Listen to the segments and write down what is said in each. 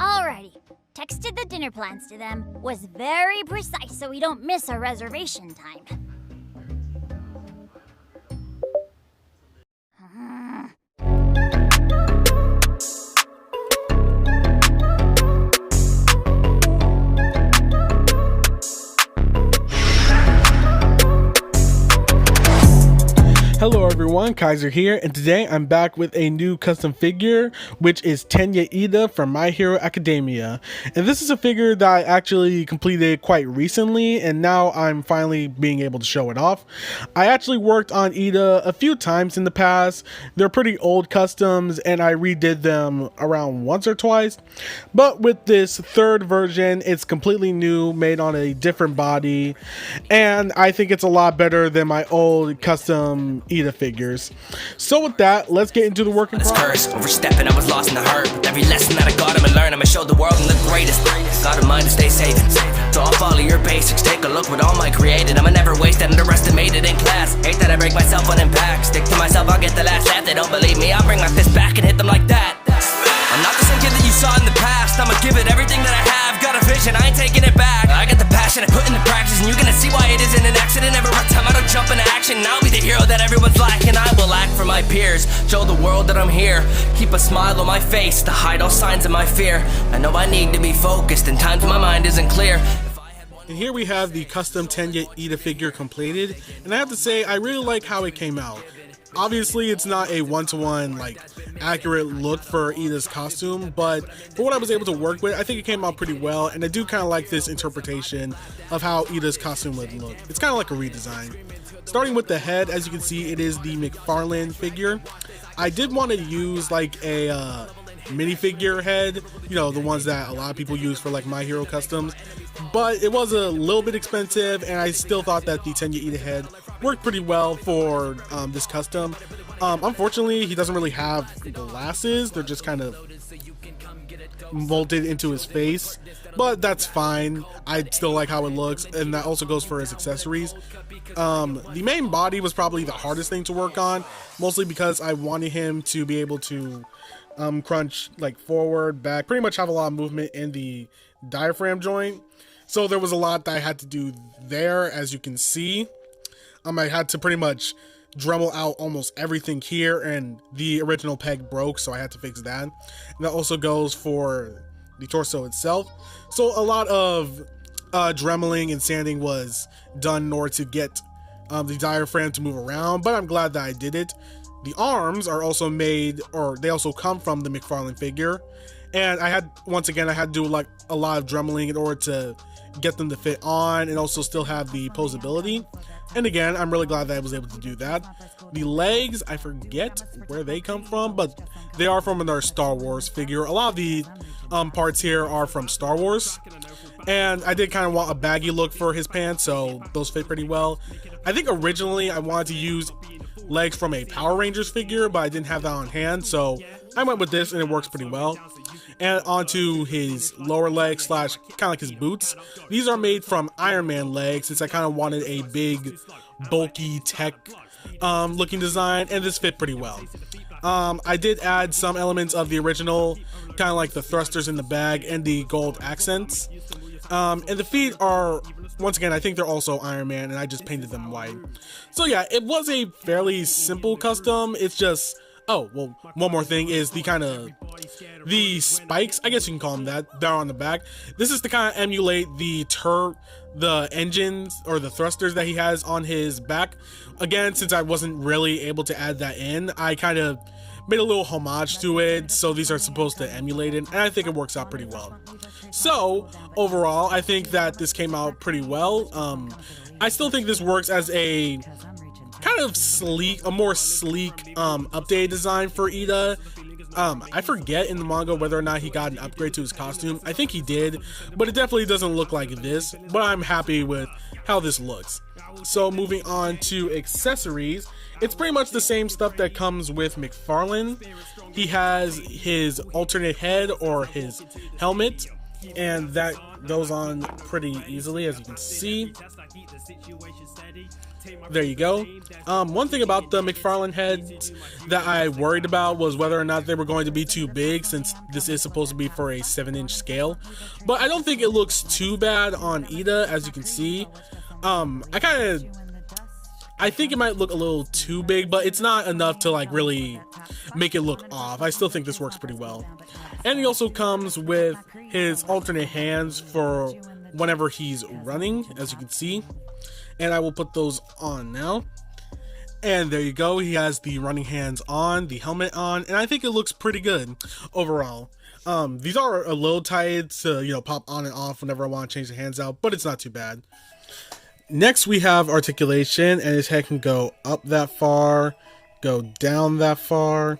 Alrighty. Texted the dinner plans to them. Was very precise so we don't miss our reservation time. Hello everyone, Kaiser here, and today I'm back with a new custom figure, which is Tenya Iida from My Hero Academia. And this is a figure that I actually completed quite recently, and now I'm finally being able to show it off. I actually worked on Iida a few times in the past. They're pretty old customs, and I redid them around once or twice. But with this third version, it's completely new, made on a different body, and I think it's a lot better than my old custom Iida figures. So with that, let's get into the work in progress. Overstepping, I was lost in the hurt. With every lesson that I got, I'ma learn. I'ma show the world I'm the greatest. Got a mind to stay safe. So I'll follow your basics. Take a look what all my created. I'ma never waste and underestimated in class. Hate that I break myself on impact. Stick to myself, I'll get the last laugh. They don't believe me, I'll bring my fist back and hit them like that. I'm not the same kid that you saw in the past. I'ma give it everything that I have. Got a vision, I ain't taking it back. I got the passion I put into practice, and you're gonna see why it isn't an accident. Every time I don't jump into action, I'll be the hero that everyone's lacking. I will act for my peers, show the world that I'm here. Keep a smile on my face to hide all signs of my fear. I know I need to be focused in times when my mind isn't clear. And here we have the custom Tenya Iida figure completed, and I have to say I really like how it came out. Obviously, it's not a one-to-one like accurate look for Iida's costume, but for what I was able to work with, I think it came out pretty well, and I do kind of like this interpretation of how Iida's costume would look. It's kind of like a redesign. Starting with the head, as you can see, it is the McFarlane figure. I did want to use like a minifigure head, you know, the ones that a lot of people use for like My Hero customs, but it was a little bit expensive, and I still thought that the Tenya Iida head worked pretty well for this custom. Unfortunately, he doesn't really have glasses. They're just kind of molded into his face, but that's fine. I still like how it looks, and that also goes for his accessories. The main body was probably the hardest thing to work on, mostly because I wanted him to be able to crunch like forward, back, pretty much have a lot of movement in the diaphragm joint. So there was a lot that I had to do there, as you can see. I had to pretty much Dremel out almost everything here, and the original peg broke, so I had to fix that. And that also goes for the torso itself. So a lot of dremeling and sanding was done in order to get the diaphragm to move around, but I'm glad that I did it. The arms are also made, or they also come from the McFarlane figure, and I had to do like a lot of dremeling in order to get them to fit on and also still have the posability. And again, I'm really glad that I was able to do that. The legs, I forget where they come from, but they are from another Star Wars figure. A lot of the parts here are from Star Wars, and I did kind of want a baggy look for his pants, so those fit pretty well. I think originally I wanted to use legs from a Power Rangers figure, but I didn't have that on hand, so I went with this, and it works pretty well. And onto his lower leg slash kind of like his boots. These are made from Iron Man legs, since I kind of wanted a big, bulky tech looking design, and this fit pretty well. I did add some elements of the original, kind of like the thrusters in the bag and the gold accents. And the feet are, once again, I think they're also Iron Man, and I just painted them white. So yeah, it was a fairly simple custom. It's just, oh, well, one more thing is the kind of, the spikes, I guess you can call them that, they're on the back. This is to kind of emulate the engines or the thrusters that he has on his back. Again, since I wasn't really able to add that in, I kind of made a little homage to it, so these are supposed to emulate it, and I think it works out pretty well. So overall, I think that this came out pretty well. I still think this works as a kind of sleek, a more sleek updated design for Iida. I forget in the manga whether or not he got an upgrade to his costume. I think he did, but it definitely doesn't look like this, but I'm happy with how this looks. So moving on to accessories, it's pretty much the same stuff that comes with McFarlane. He has his alternate head or his helmet. and that goes on pretty easily, as you can see. There you go. One thing about the McFarlane heads that I worried about was whether or not they were going to be too big, since this is supposed to be for a 7-inch scale. But I don't think it looks too bad on Iida, as you can see. I think it might look a little too big, but it's not enough to like really make it look off. I still think this works pretty well. And he also comes with his alternate hands for whenever he's running, as you can see. And I will put those on now. And there you go. He has the running hands on, the helmet on, and I think it looks pretty good overall. These are a little tight to, you know, pop on and off whenever I want to change the hands out, but it's not too bad. Next we have articulation, and his head can go up that far, go down that far.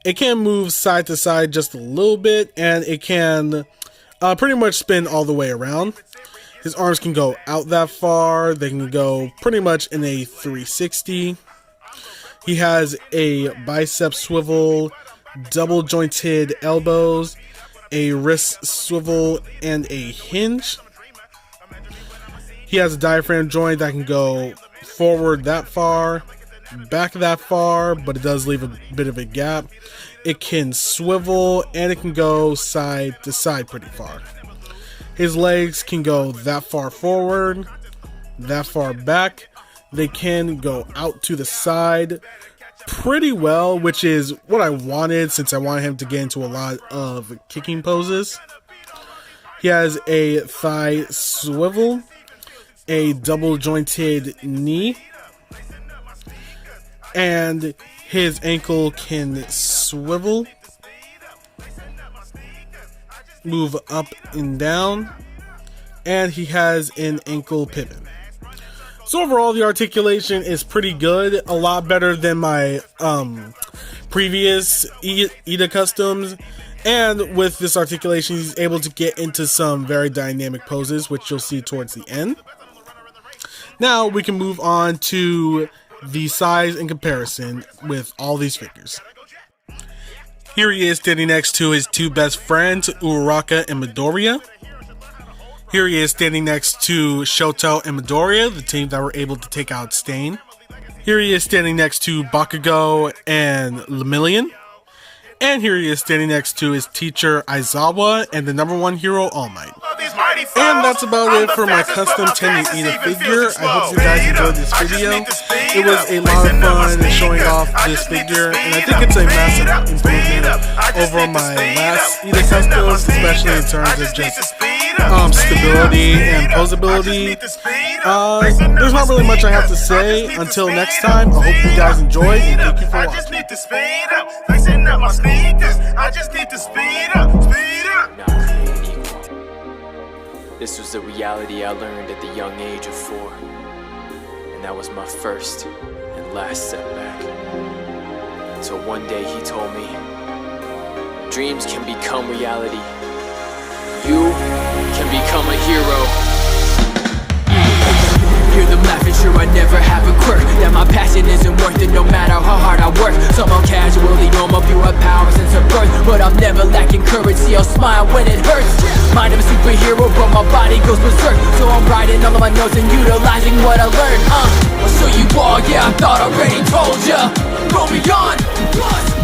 It can move side to side just a little bit, and it can pretty much spin all the way around. His arms can go out that far. They can go pretty much in a 360. He has a bicep swivel, double jointed elbows, a wrist swivel, and a hinge. He has a diaphragm joint that can go forward that far, back that far, but it does leave a bit of a gap. It can swivel, and it can go side to side pretty far. His legs can go that far forward, that far back. They can go out to the side pretty well, which is what I wanted, since I wanted him to get into a lot of kicking poses. He has a thigh swivel, a double jointed knee, and his ankle can swivel, move up and down, and he has an ankle pivot. So overall, the articulation is pretty good, a lot better than my previous Iida customs. And with this articulation, he's able to get into some very dynamic poses, which you'll see towards the end. Now we can move on to the size and comparison with all these figures. Here he is standing next to his two best friends, Uraraka and Midoriya. Here he is standing next to Shoto and Midoriya, the team that were able to take out Stain. Here he is standing next to Bakugo and Lemillion. And here he is standing next to his teacher Aizawa and the #1 hero All Might. And that's about it for my custom Tenya Iida figure. I hope you guys enjoyed this video. It was a lot of fun showing off this figure, and I think it's a massive improvement over my last Iida customs, especially in terms of just stability and posability. There's not really much I have to say. Until next time, I hope you guys enjoyed, and thank you for watching. I just need to speed up. This was the reality I learned at the young age of 4. And that was my first and last setback. Until one day he told me, dreams can become reality. You can become a hero. Hear them laughing, sure I never have a quirk. That my passion isn't worth it no matter how hard I work. Somehow casually know my pure power since a birth, but I'm never lacking courage, see I'll smile when it hurts. Mind of a superhero, but my body goes berserk. So I'm writing all of my notes and utilizing what I learned. I'll show you all, yeah, I thought I already told ya. Go beyond, plus